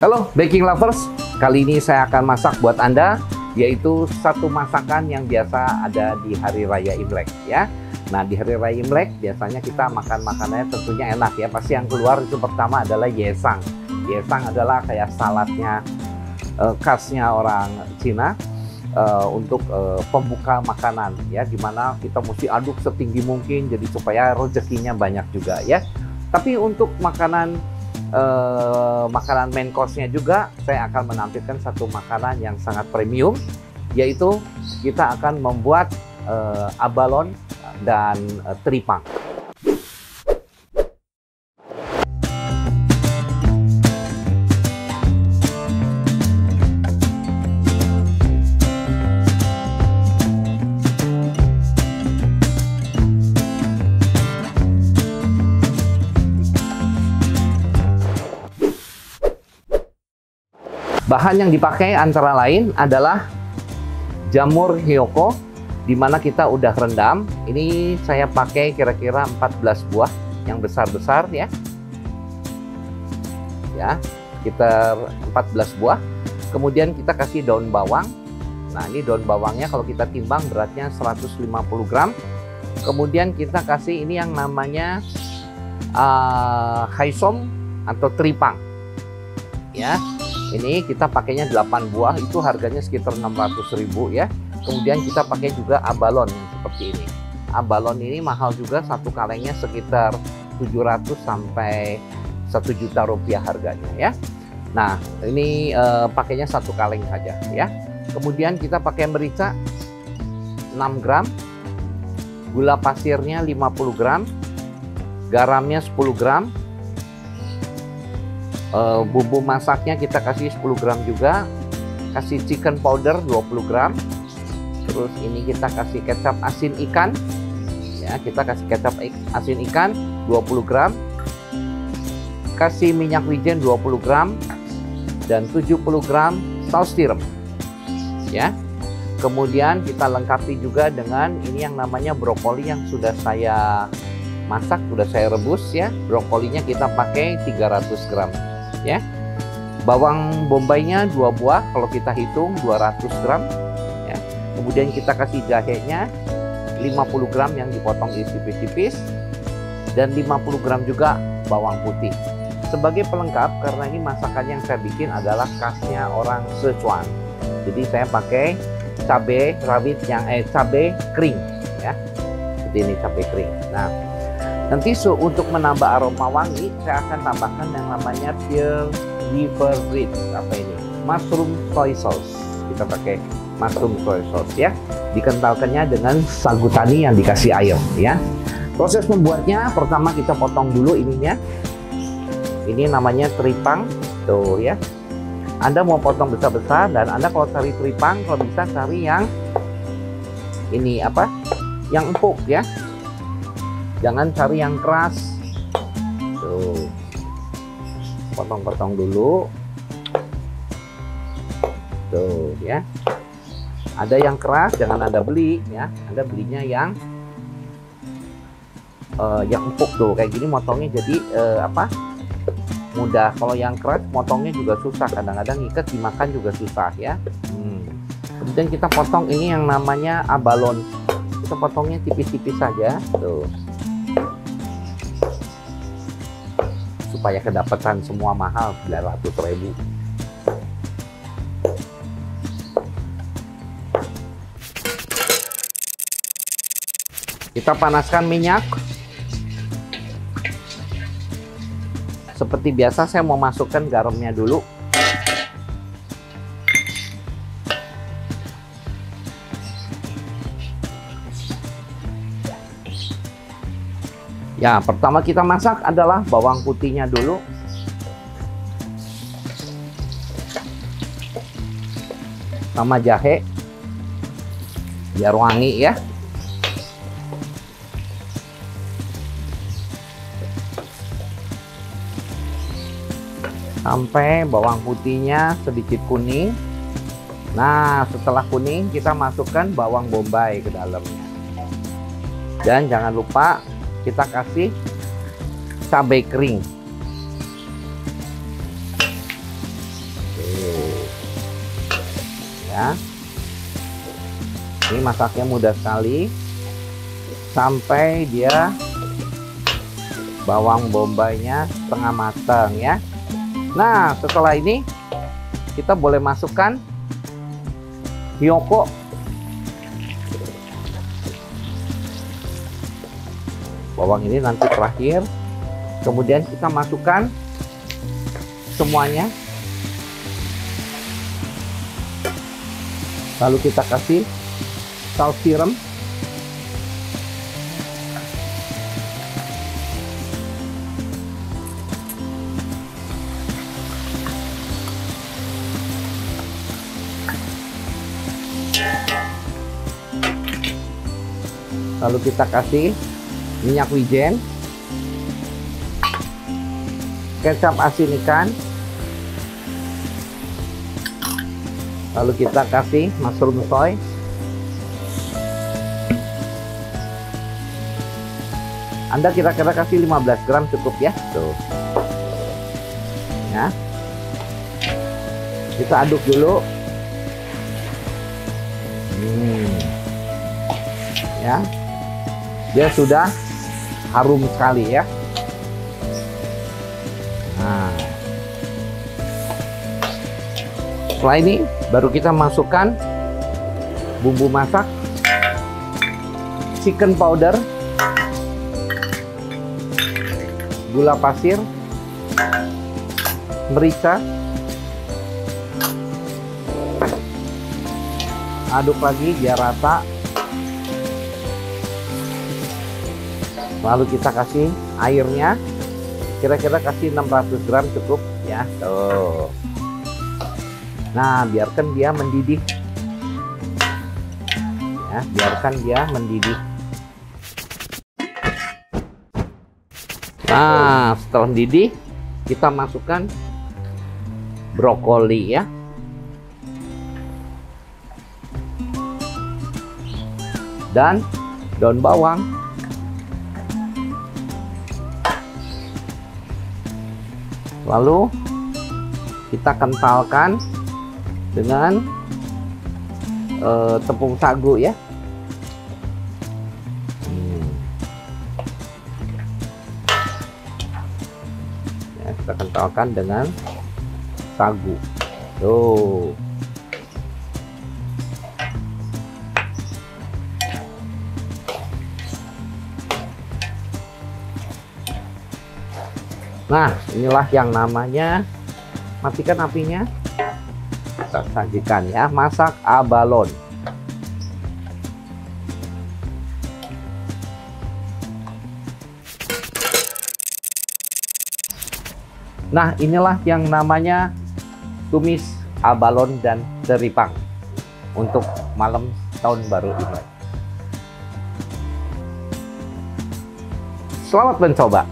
Halo baking lovers, kali ini saya akan masak buat Anda, yaitu satu masakan yang biasa ada di Hari Raya Imlek ya. Nah, di Hari Raya Imlek biasanya kita makan makanannya tentunya enak ya. Pasti yang keluar itu pertama adalah yesang. Yesang adalah kayak saladnya khasnya orang Cina untuk pembuka makanan ya, dimana kita mesti aduk setinggi mungkin jadi supaya rezekinya banyak juga ya. Tapi untuk makanan main course-nya juga saya akan menampilkan satu makanan yang sangat premium, yaitu kita akan membuat abalon dan teripang. Bahan yang dipakai antara lain adalah jamur hiyoko, di mana kita udah rendam. Ini saya pakai kira-kira 14 buah yang besar-besar ya. Ya, sekitar 14 buah. Kemudian kita kasih daun bawang. Nah, ini daun bawangnya kalau kita timbang beratnya 150 gram. Kemudian kita kasih ini yang namanya haisom atau teripang. Ya. Ini kita pakainya 8 buah, itu harganya sekitar 600.000 ya. Kemudian kita pakai juga abalon yang seperti ini. Abalon ini mahal juga, satu kalengnya sekitar 700 sampai 1 juta rupiah harganya ya. Nah, ini pakainya satu kaleng saja ya. Kemudian kita pakai merica 6 gram, gula pasirnya 50 gram, garamnya 10 gram, bumbu masaknya kita kasih 10 gram juga, kasih chicken powder 20 gram, terus ini kita kasih kecap asin ikan ya, kita kasih kecap asin ikan 20 gram, kasih minyak wijen 20 gram dan 70 gram saus tiram ya. Kemudian kita lengkapi juga dengan ini yang namanya brokoli yang sudah saya masak, sudah saya rebus ya. Brokolinya kita pakai 300 gram ya. Bawang bombaynya 2 buah kalau kita hitung 200 gram ya. Kemudian kita kasih jahenya 50 gram yang dipotong tipis-tipis dan 50 gram juga bawang putih. Sebagai pelengkap, karena ini masakan yang saya bikin adalah khasnya orang Sichuan, jadi saya pakai cabai rawit yang cabai kering ya, seperti ini cabai kering. Nah, nanti untuk menambah aroma wangi, saya akan tambahkan yang namanya pure liver bread, apa ini? Mushroom soy sauce. Kita pakai mushroom soy sauce ya. Dikentalkannya dengan sagu tani yang dikasih air ya. Proses membuatnya, pertama kita potong dulu ininya. Ini namanya teripang, tuh ya. Anda mau potong besar-besar, dan Anda kalau cari teripang, kalau bisa cari yang ini apa? Yang empuk ya. Jangan cari yang keras. Tuh. Potong-potong dulu. Tuh ya. Ada yang keras, jangan Anda beli ya. Anda belinya yang empuk tuh. Kayak gini motongnya jadi mudah. Kalau yang keras motongnya juga susah. Kadang-kadang ikat dimakan juga susah ya. Kemudian kita potong ini yang namanya abalon. Kita potongnya tipis-tipis saja. Tuh. Supaya kedapatan semua mahal 900.000. Kita panaskan minyak. Seperti biasa saya mau masukkan garamnya dulu. Ya, pertama kita masak adalah bawang putihnya dulu. Sama jahe. Biar wangi ya. Sampai bawang putihnya sedikit kuning. Nah, setelah kuning kita masukkan bawang bombay ke dalamnya. Dan jangan lupa kita kasih cabai kering. ya. Ini masaknya mudah sekali sampai dia bawang bombaynya setengah matang ya. Nah, setelah ini kita boleh masukkan hiyoko. Bawang ini nanti terakhir. Kemudian kita masukkan semuanya. Lalu kita kasih saus tiram. Lalu kita kasih minyak wijen, kecap asin ikan, lalu kita kasih mushroom soy, Anda kira-kira kasih 15 gram cukup ya. Tuh ya, kita aduk dulu ya. Dia sudah harum sekali ya. Nah, setelah ini baru kita masukkan bumbu masak, chicken powder, gula pasir, merica, aduk lagi biar rata. Lalu kita kasih airnya, kira-kira kasih 600 gram cukup ya. Tuh. Nah, biarkan dia mendidih ya, biarkan dia mendidih. Nah, setelah mendidih kita masukkan brokoli ya. Dan daun bawang. Lalu kita kentalkan dengan tepung sagu ya. Ya, kita kentalkan dengan sagu. Tuh. Nah, inilah yang namanya, matikan apinya, kita sajikan ya, masak abalone. Nah, inilah yang namanya tumis abalone dan teripang untuk malam tahun baru ini. Selamat mencoba.